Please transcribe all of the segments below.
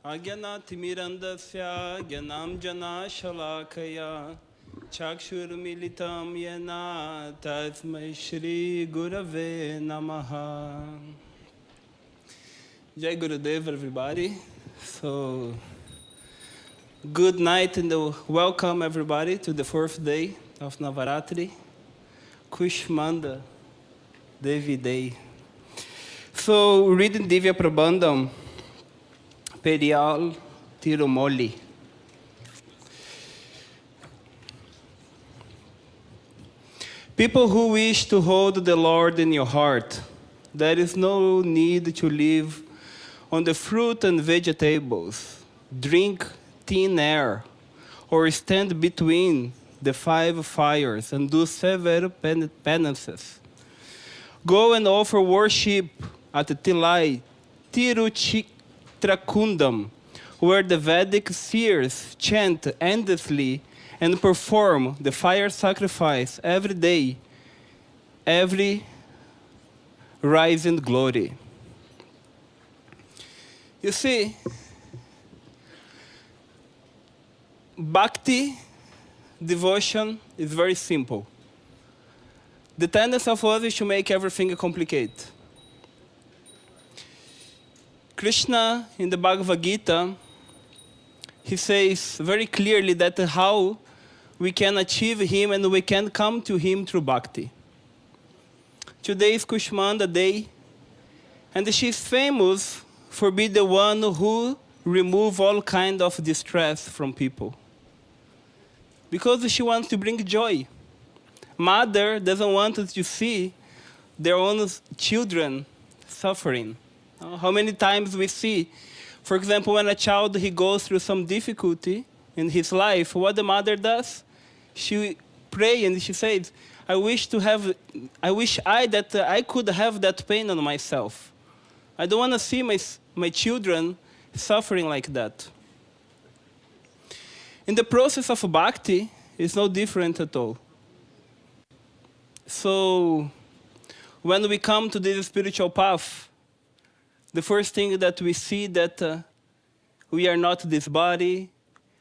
Agyanatimirandasya Gyanam Jana Shalakaya Chakshurmilitam Yena Tasmai Shri Gurave Namaha. Jai Gurudev, everybody. So, good night and welcome everybody to the fourth day of Navaratri, Kushmanda Devi Day. So, reading Divya Prabandham, Periyal Tirumoli. People who wish to hold the Lord in your heart, there is no need to live on the fruit and vegetables, drink thin air, or stand between the 5 fires and do severe penances. Go and offer worship at Tilai Tiruchitrakundam, where the Vedic seers chant endlessly and perform the fire sacrifice every day, every rising glory. You see, bhakti, devotion, is very simple. The tendency of us is to make everything complicated. Krishna, in the Bhagavad Gita, he says very clearly that how we can achieve him and we can come to him through bhakti. Today is Kushmanda Day, and she is famous for being the one who removes all kind of distress from people. Because she wants to bring joy. Mother doesn't want to see their own children suffering. How many times we see, for example, when a child he goes through some difficulty in his life, what the mother does? She prays and she says, I wish I could have that pain on myself. I don't want to see my children suffering like that. In the process of bhakti, it's no different at all. So, when we come to this spiritual path, the first thing that we see that we are not this body.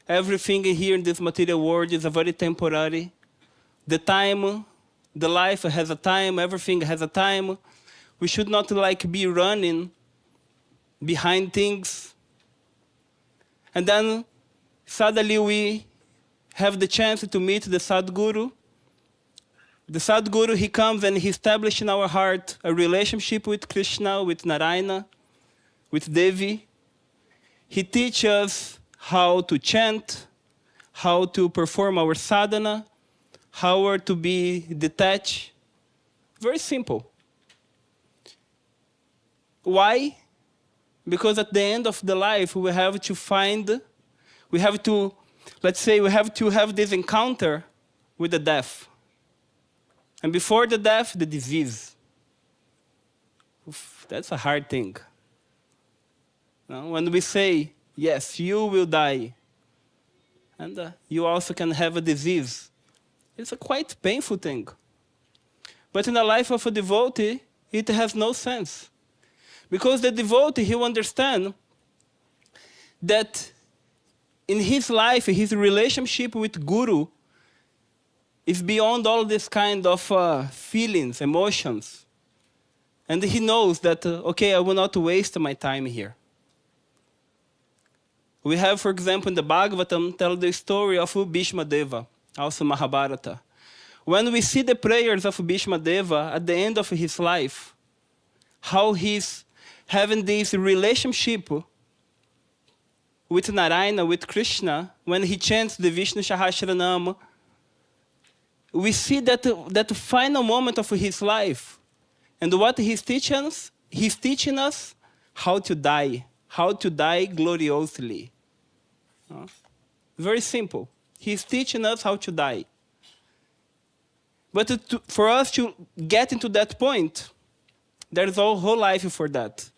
Everything here in this material world is a very temporary. The time, the life has a time, everything has a time. We should not be running behind things. And then suddenly we have the chance to meet the Sadguru. The Sadguru, he comes and he establishes in our heart a relationship with Krishna, with Narayana, with Devi. He teaches us how to chant, how to perform our sadhana, how to be detached. Very simple. Why? Because at the end of the life, we have to have this encounter with the death. And before the death, the disease. Oof, that's a hard thing. When we say, yes, you will die, and you also can have a disease, it's a quite painful thing. But in the life of a devotee, it has no sense. Because the devotee, he understands that in his life, his relationship with Guru is beyond all this kind of feelings, emotions. And he knows that, okay, I will not waste my time here. We have, for example, in the Bhagavatam, tell the story of Bhishma Deva, also Mahabharata. When we see the prayers of Bhishma Deva at the end of his life, how he's having this relationship with Narayana, with Krishna, when he chants the Vishnu Sahasranama, we see that final moment of his life. And what he's teaching us how to die gloriously. Very simple. He's teaching us how to die. But for us to get into that point, there's a whole life for that.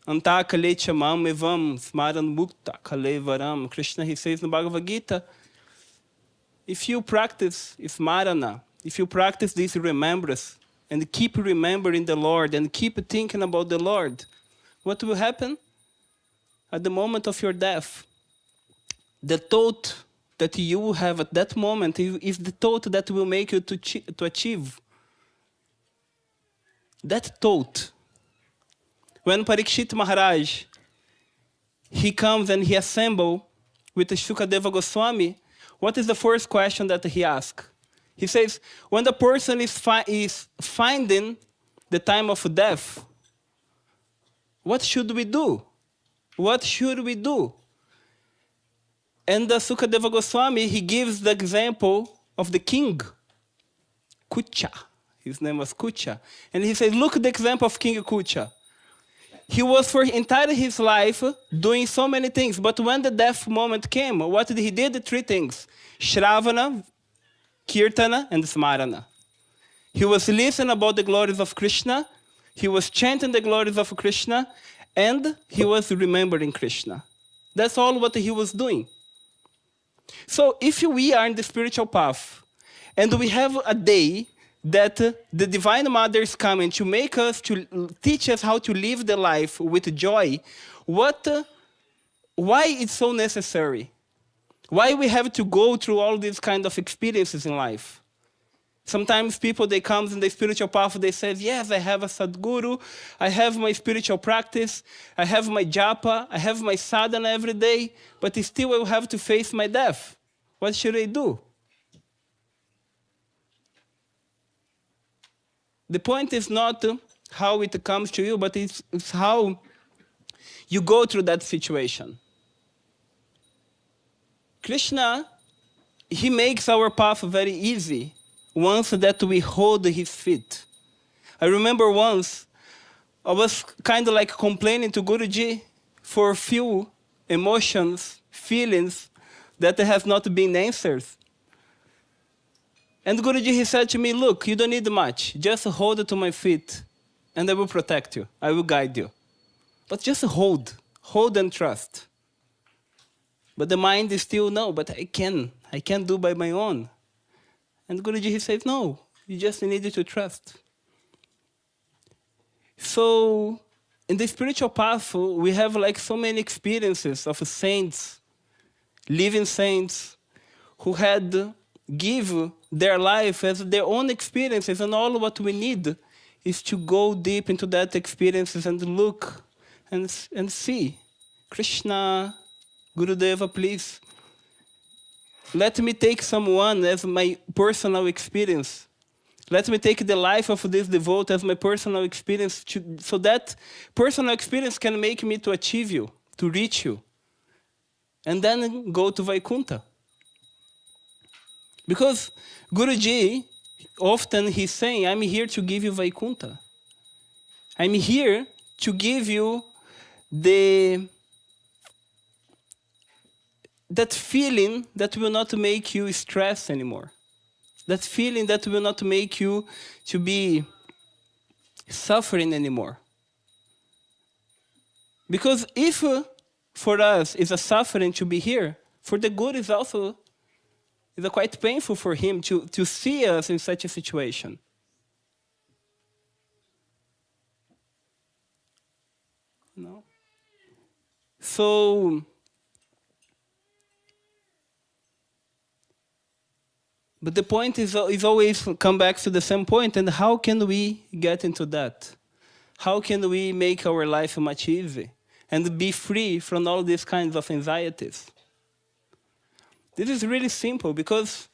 Anta kale chamam evam smaran mukta kale varam. Krishna, he says in the Bhagavad Gita, if you practice smarana, if you practice this remembrance, and keep remembering the Lord, and keep thinking about the Lord, what will happen? at the moment of your death, the thought that you have at that moment is the thought that will make you to achieve. That thought. When Parikshit Maharaj, he comes and he assembles with Shukadeva Goswami, what is the first question that he asks? He says, when the person is finding the time of death, what should we do? What should we do? And the Sukadeva Goswami, he gives the example of the king, Kucha. His name was Kucha. And he says, look at the example of King Kucha. He was for entire his life doing so many things, but when the death moment came, what did he did? 3 things. Shravana, Kirtana, and Smarana. He was listening about the glories of Krishna, he was chanting the glories of Krishna, and he was remembering Krishna. That's all what he was doing. So if we are in the spiritual path, and we have a day that the Divine Mother is coming to make us, to teach us how to live the life with joy, why it's so necessary? Why we have to go through all these kind of experiences in life? Sometimes people, they come in the spiritual path, they say, yes, I have a Sadguru, I have my spiritual practice, I have my japa, I have my sadhana every day, but still I will have to face my death. What should I do? The point is not how it comes to you, but it's how you go through that situation. Krishna, he makes our path very easy once that we hold his feet. I remember once, I was kind of like complaining to Guruji for a few emotions, feelings that have not been answered. And Guruji, he said to me, look, you don't need much. Just hold to my feet, and I will protect you. I will guide you. But just hold and trust. But the mind is still, no, but I can't do by my own. And Guruji, he says, no, you just need to trust. So in the spiritual path, we have like so many experiences of saints, living saints, who had give their life as their own experiences, and all what we need is to go deep into that experiences and look and see. Krishna, Gurudeva, please, let me take someone as my personal experience. Let me take the life of this devotee as my personal experience, so that personal experience can make me to achieve you, to reach you, and then go to Vaikuntha. Because Guruji, often he's saying, I'm here to give you Vaikuntha. I'm here to give you that feeling that will not make you stress anymore. That feeling that will not make you to be suffering anymore. Because if for us it's a suffering to be here, for the good is also quite painful for him to see us in such a situation. No? So, but the point is always come back to the same point, and how can we get into that? How can we make our life much easier and be free from all these kinds of anxieties? This is really simple, because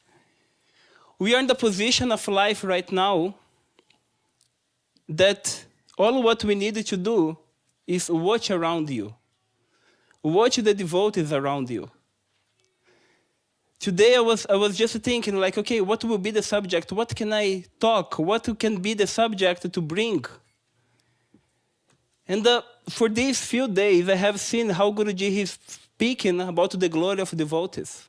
we are in the position of life right now that all what we need to do is watch around you. Watch the devotees around you. Today I was just thinking, like, okay, what will be the subject? What can I talk? What can be the subject to bring? And for these few days, I have seen how Guruji is speaking about the glory of devotees.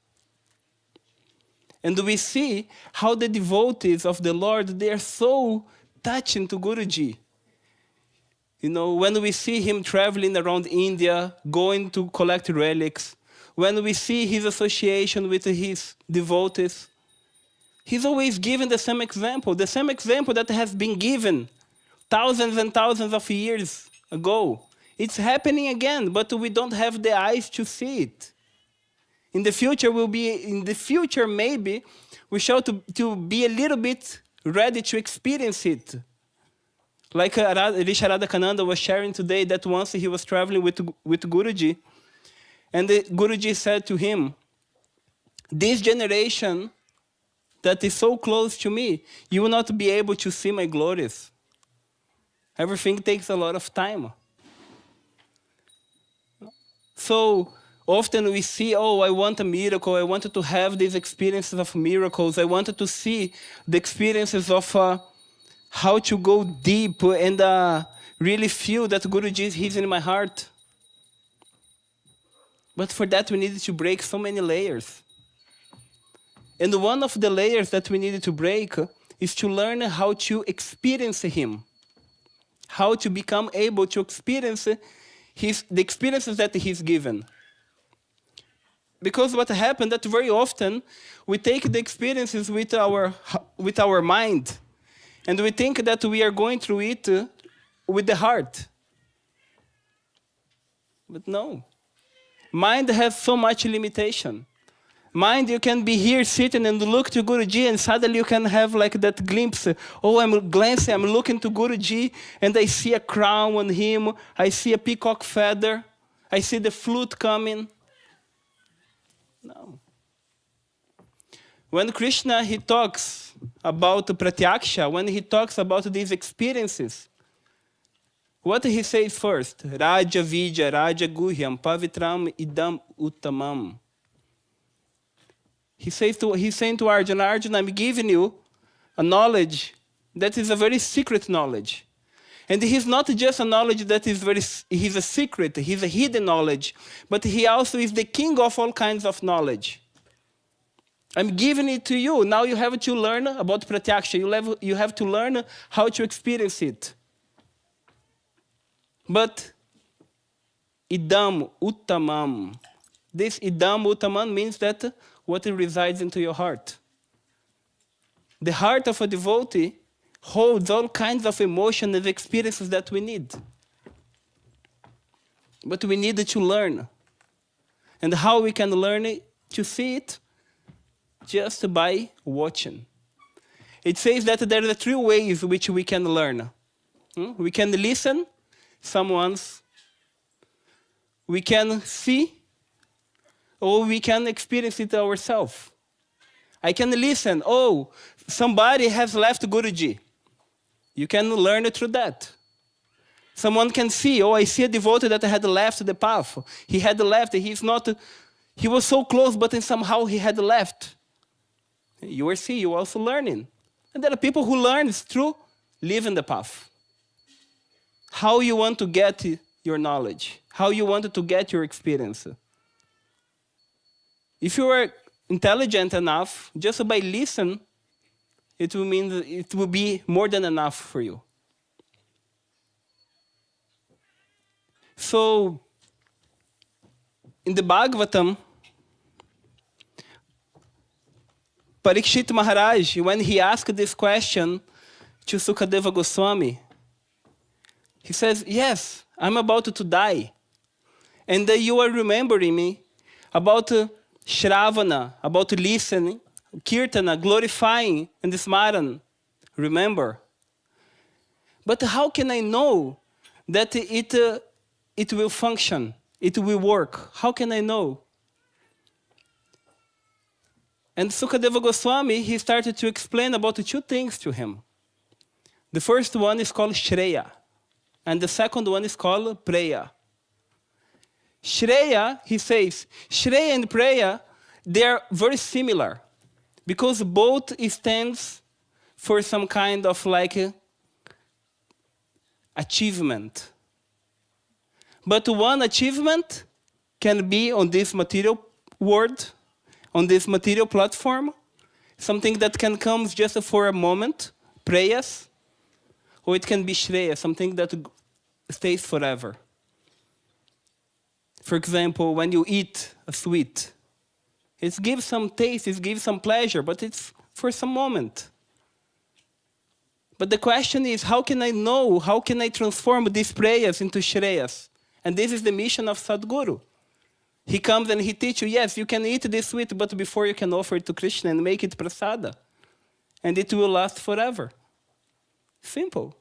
And we see how the devotees of the Lord, they are so touching to Guruji. You know, when we see him traveling around India, going to collect relics, when we see his association with his devotees, he's always giving the same example that has been given thousands and thousands of years ago. It's happening again, but we don't have the eyes to see it. In the future, maybe we shall to be a little bit ready to experience it. Like Risha Radhakananda was sharing today, that once he was traveling with Guruji, and the Guruji said to him, this generation that is so close to me, you will not be able to see my glories. Everything takes a lot of time. So often we see, oh, I want a miracle. I wanted to have these experiences of miracles. I wanted to see the experiences of how to go deep and really feel that Guruji is in my heart. But for that, we needed to break so many layers. And one of the layers that we needed to break is to learn how to experience Him. How to become able to experience the experiences that He's given. Because what happened that very often we take the experiences with our mind, and we think that we are going through it with the heart. But no. Mind has so much limitation. Mind, you can be here sitting and look to Guruji, and suddenly you can have like that glimpse. Oh, I'm glancing, I'm looking to Guruji, and I see a crown on him. I see a peacock feather. I see the flute coming. No. When Krishna, he talks about pratyaksha, when he talks about these experiences, what he says first? Raja Vidya, Raja Guhyam, Pavitram Idam Uttamam. He's saying to Arjuna, Arjuna, I'm giving you a knowledge that is a very secret knowledge. And he's not just a knowledge that he's a secret, he's a hidden knowledge, but he also is the king of all kinds of knowledge. I'm giving it to you. Now you have to learn about pratyaksha. You have to learn how to experience it. But idam uttamam. This idam uttamam means that what resides into your heart. The heart of a devotee holds all kinds of emotions and experiences that we need. But we need to learn. And how we can learn it, to see it? Just by watching. It says that there are 3 ways which we can learn. We can listen someone's, we can see, or we can experience it ourselves. I can listen. Oh, somebody has left Guruji. You can learn it through that. Someone can see, oh, I see a devotee that had left the path. He had left. He was so close, but then somehow he had left. You are seeing, you are also learning. And there are people who learn through living the path. How you want to get your knowledge. How you want to get your experience. If you are intelligent enough, just by listening, it will be more than enough for you. So, in the Bhagavatam, Parikshit Maharaj, when he asked this question to Sukadeva Goswami, he says, yes, I'm about to die. And you are remembering me about Shravana, about listening, Kirtana, glorifying, and Smaran. Remember. But how can I know that it will function, it will work? How can I know? And Sukadeva Goswami, he started to explain about 2 things to him. The first one is called Shreya, and the second one is called Preya. Shreya, he says, Shreya and Preya, they are very similar, because both stands for some kind of like achievement. But one achievement can be on this material world, on this material platform, something that can come just for a moment, prayers, or it can be Shreya, something that stays forever. For example, when you eat a sweet, it gives some taste, it gives some pleasure, but it's for some moment. But the question is, how can I know, how can I transform these prayers into Shreyas? And this is the mission of Sadhguru. He comes and he teaches you, yes, you can eat this sweet, but before you can offer it to Krishna and make it prasada. And it will last forever. Simple.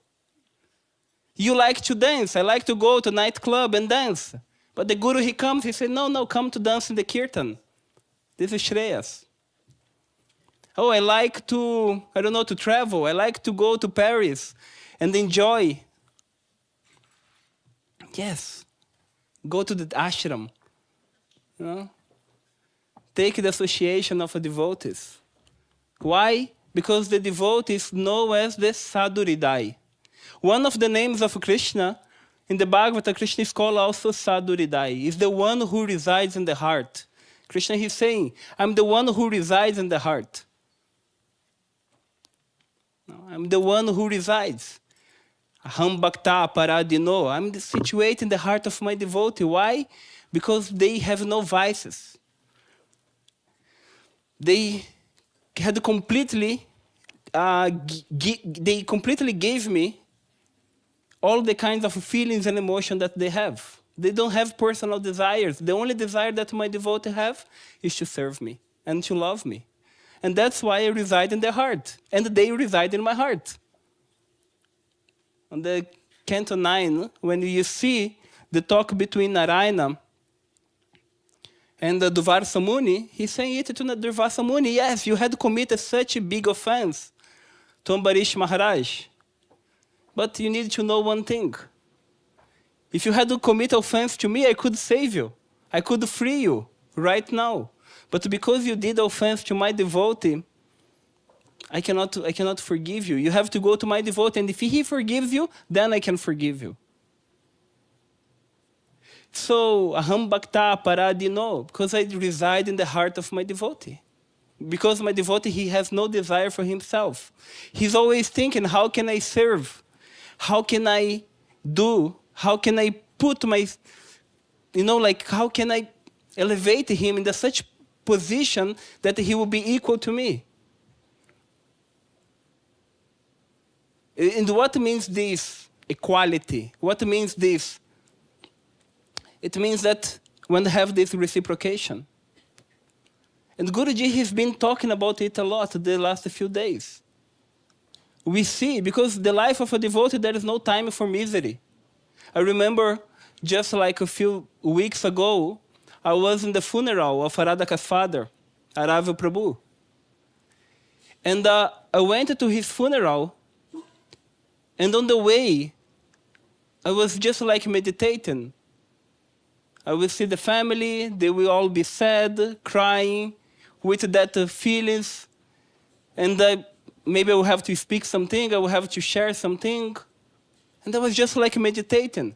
You like to dance. I like to go to nightclub and dance. But the Guru, he comes, he says, no, come to dance in the kirtan. This is Shreyas. Oh, I like to, to travel. I like to go to Paris and enjoy. Yes. Go to the ashram. You know? Take the association of the devotees. Why? Because the devotees know as the Sadhuridai. One of the names of Krishna, in the Bhagavata, Krishna is called also Sadhuridai. Is the one who resides in the heart. Krishna is saying, I'm the one who resides in the heart. I'm the one who resides. Aham bhakta paradino. I'm situated in the heart of my devotee. Why? Because they have no vices. They had completely, they completely gave me all the kinds of feelings and emotions that they have. They don't have personal desires. The only desire that my devotee have is to serve me and to love me. And that's why I reside in their heart. And they reside in my heart. On the Canto 9, when you see the talk between Narayana and the Durvasa Muni, he's saying it to the Durvasa Muni, yes, you had committed such a big offense to Ambarish Maharaj. But you need to know one thing. If you had to commit offense to me, I could save you. I could free you right now. But because you did offense to my devotee, I cannot forgive you. You have to go to my devotee, and if he forgives you, then I can forgive you. So, aham bhakta paradino, because I reside in the heart of my devotee. Because my devotee, he has no desire for himself. He's always thinking, how can I serve? How can I do? How can I put my, how can I elevate him in such position that he will be equal to me? And what means this equality? What means this? It means that when they have this reciprocation. And Guruji has been talking about it a lot the last few days. We see, because the life of a devotee, there is no time for misery. I remember just like a few weeks ago, I was in the funeral of Aradhaka's father, Arava Prabhu. And I went to his funeral, and on the way, I was just like meditating. I will see the family, they will all be sad, crying, with that feelings. And maybe I will have to speak something, I will have to share something. And I was just like meditating.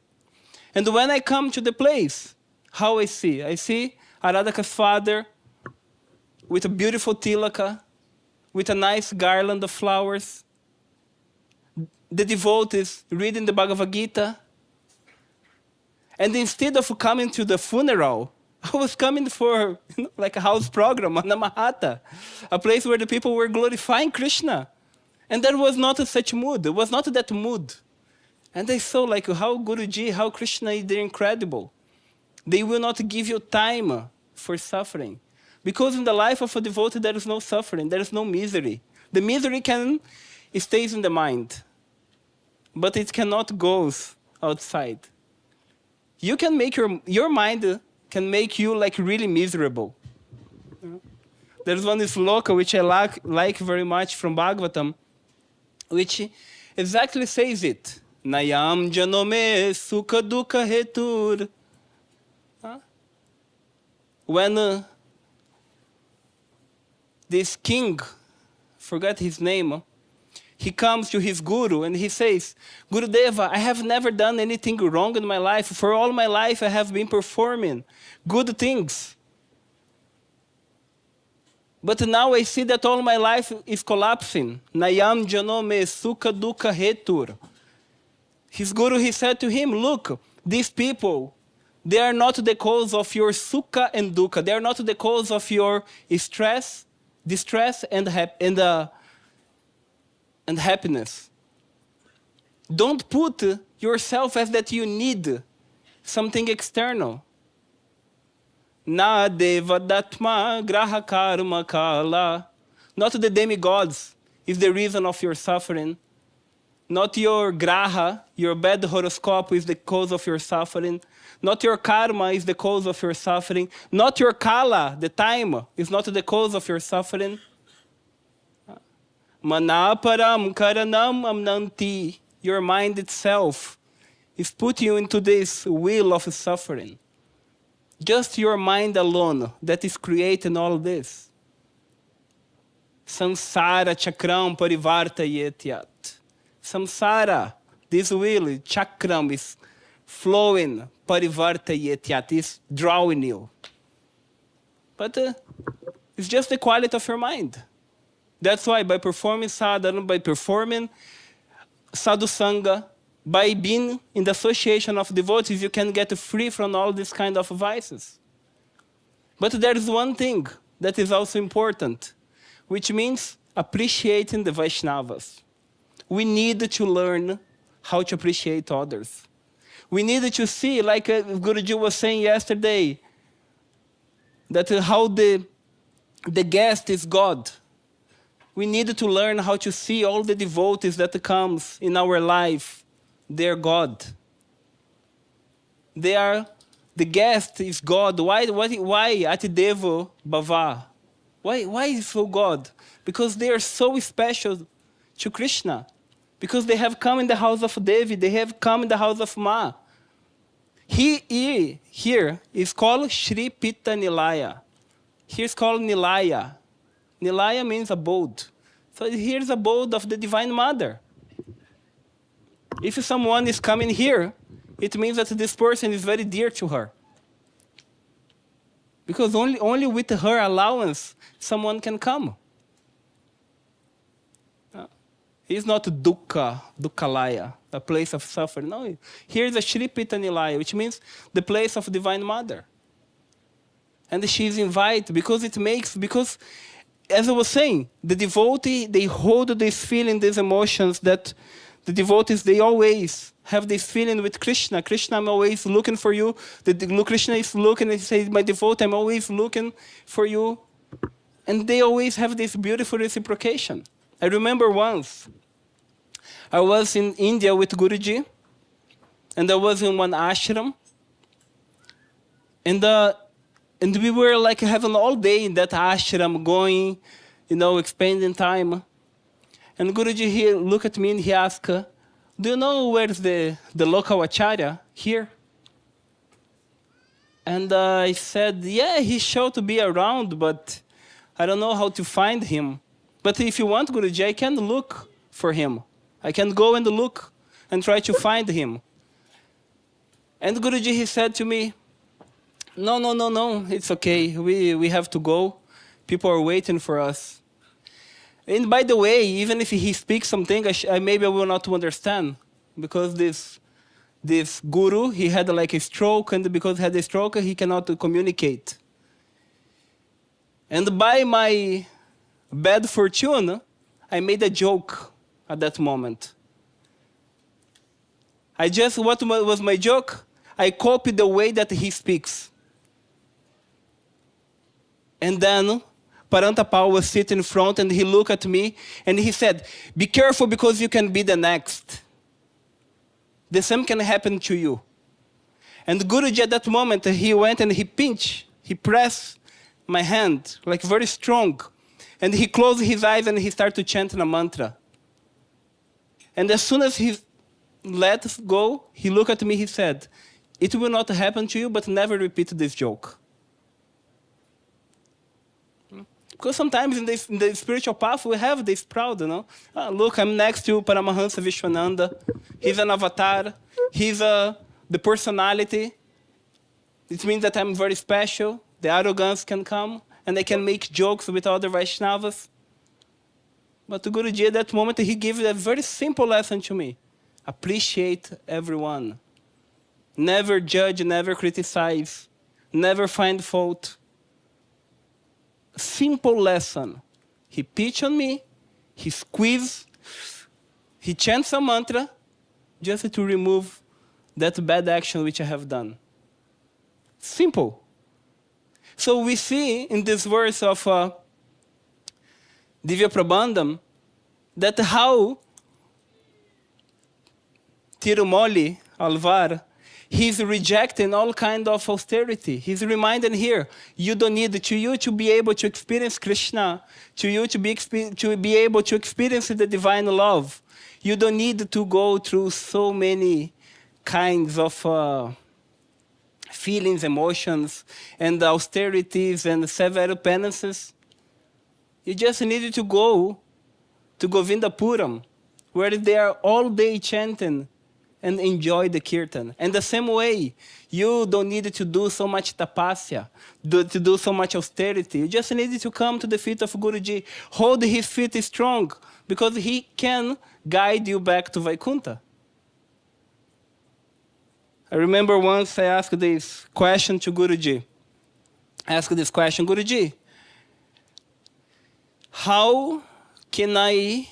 And when I come to the place, how I see? I see Aradhaka's father with a beautiful tilaka, with a nice garland of flowers. The devotees reading the Bhagavad Gita. And instead of coming to the funeral, I was coming for like a house program, a Namahata, a place where the people were glorifying Krishna. And there was not such mood. It was not that mood. And I saw like how Guruji, how Krishna is incredible. They will not give you time for suffering. Because in the life of a devotee, there is no suffering, there is no misery. The misery stays in the mind, but it cannot go outside. You can make your mind can make you like really miserable. There's one sloka which I like very much from Bhagavatam, which exactly says it. Nayam janome sukha dukkha hetur. When this king, forgot his name, he comes to his guru and he says, Gurudeva, I have never done anything wrong in my life. For all my life, I have been performing good things. But now I see that all my life is collapsing. Nayam janome sukha dukkha hetur. His guru, he said to him, look, these people, they are not the cause of your sukha and dukkha. They are not the cause of your stress, distress, and happiness. Don't put yourself as that you need something external. Na devadatma graha karma kala. Not the demigods is the reason of your suffering. Not your graha, your bad horoscope is the cause of your suffering. Not your karma is the cause of your suffering. Not your kala, the time, is not the cause of your suffering. Manaparam karanam amnanti. Your mind itself is putting you into this wheel of suffering. Just your mind alone that is creating all this. Samsara chakram parivarta yetyat. Samsara, this wheel, chakram, is flowing, parivarta yetyat, is drawing you. But it's just the quality of your mind. That's why by performing sadhana, by performing sadhusanga, by being in the association of devotees, you can get free from all these kind of vices. But there is one thing that is also important, which means appreciating the Vaishnavas. We need to learn how to appreciate others. We need to see, like Guruji was saying yesterday, that how the guest is God. We need to learn how to see all the devotees that comes in our life. They're God. They are, the guest is God. Why Atidevo Bhava? Why is so God? Because they are so special to Krishna. Because they have come in the house of Devi. They have come in the house of Ma. He here is called Shri Pitta Nilaya. Here is called Nilaya. Nilaya means abode. So here's abode of the Divine Mother. If someone is coming here, it means that this person is very dear to her. Because only with her allowance, someone can come. He's not Dukkalaya, a place of suffering. No, here's a Shri Pitta Nilaya, which means the place of Divine Mother. And she's invited because as I was saying, the devotee, they hold this feeling, these emotions that the devotees, they always have this feeling with Krishna. Krishna, I'm always looking for you. Krishna is looking and says, my devotee, I'm always looking for you. And they always have this beautiful reciprocation. I remember once, I was in India with Guruji, and I was in one ashram, and we were like having all day in that ashram, going, spending time. And Guruji, he looked at me and he asked, do you know where's the local acharya here? And I said, yeah, he's sure to be around, but I don't know how to find him. But if you want, Guruji, I can look for him. I can go and look and try to find him. And Guruji, he said to me, no, it's okay. We have to go. People are waiting for us. And by the way, even if he speaks something, maybe I will not understand. Because this guru, he had like a stroke, and because he had a stroke, he cannot communicate. And by my bad fortune, I made a joke at that moment. What was my joke? I copied the way that he speaks. And then Parantapal was sitting in front and he looked at me and he said, be careful because you can be the next. The same can happen to you. And Guruji at that moment, he went and he pressed my hand, like very strong. And he closed his eyes and he started to chant a mantra. And as soon as he let us go, he looked at me, he said, it will not happen to you, but never repeat this joke. Because sometimes in the spiritual path, we have this proud, look, I'm next to Paramahansa Vishwananda. He's an avatar. He's the personality. It means that I'm very special. The arrogance can come, and I can make jokes with other Vaishnavas. But Guruji, at that moment, he gave a very simple lesson to me. Appreciate everyone. Never judge, never criticize, never find fault. Simple lesson. He pitched on me, he squeezed, he chants a mantra just to remove that bad action which I have done. Simple. So we see in this verse of Divya Prabandham that how Tirumoli Alvar, he's rejecting all kind of austerity. He's reminding here, you don't need to you to be able to experience Krishna, to you to be able to experience the divine love. You don't need to go through so many kinds of feelings, emotions, and austerities and severe penances. You just need to go to Govindapuram, where they are all day chanting and enjoy the kirtan. And the same way, you don't need to do so much tapasya, to do so much austerity. You just need to come to the feet of Guruji, hold his feet strong, because he can guide you back to Vaikuntha. I remember once I asked this question to Guruji. I asked this question, Guruji, how can I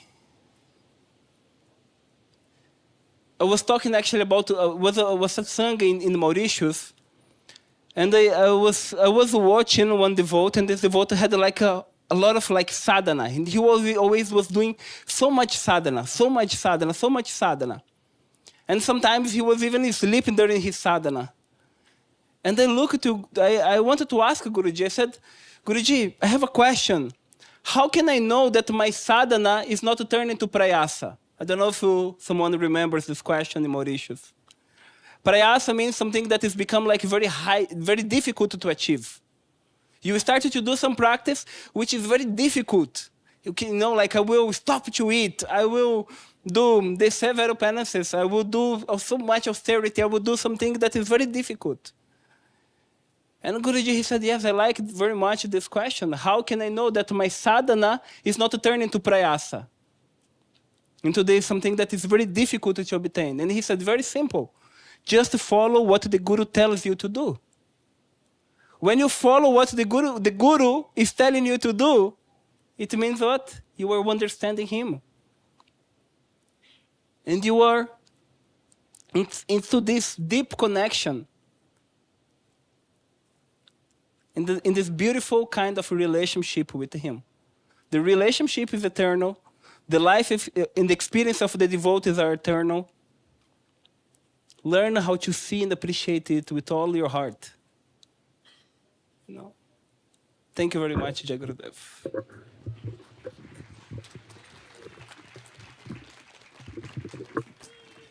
was talking actually about was Satsanga in Mauritius, and I was watching one devotee, and this devotee had like a lot of like sadhana, and he always was doing so much sadhana, so much sadhana, so much sadhana, and sometimes he was even sleeping during his sadhana. And I wanted to ask Guruji. I said, Guruji, I have a question. How can I know that my sadhana is not turning to prayasa? I don't know if someone remembers this question in Mauritius. Prayasa means something that has become like very high, very difficult to achieve. You started to do some practice which is very difficult. Like I will stop to eat. I will do the several penances. I will do so much austerity. I will do something that is very difficult. And Guruji, he said, yes, I like very much this question. How can I know that my sadhana is not turning to prayasa? Into something that is very difficult to obtain. And he said, very simple. Just follow what the Guru tells you to do. When you follow what the Guru is telling you to do, it means what? You are understanding him. And you are into this deep connection. In this beautiful kind of relationship with him. The relationship is eternal. The life and the experience of the devotees are eternal. Learn how to see and appreciate it with all your heart. Thank you very much, Jai Gurudev.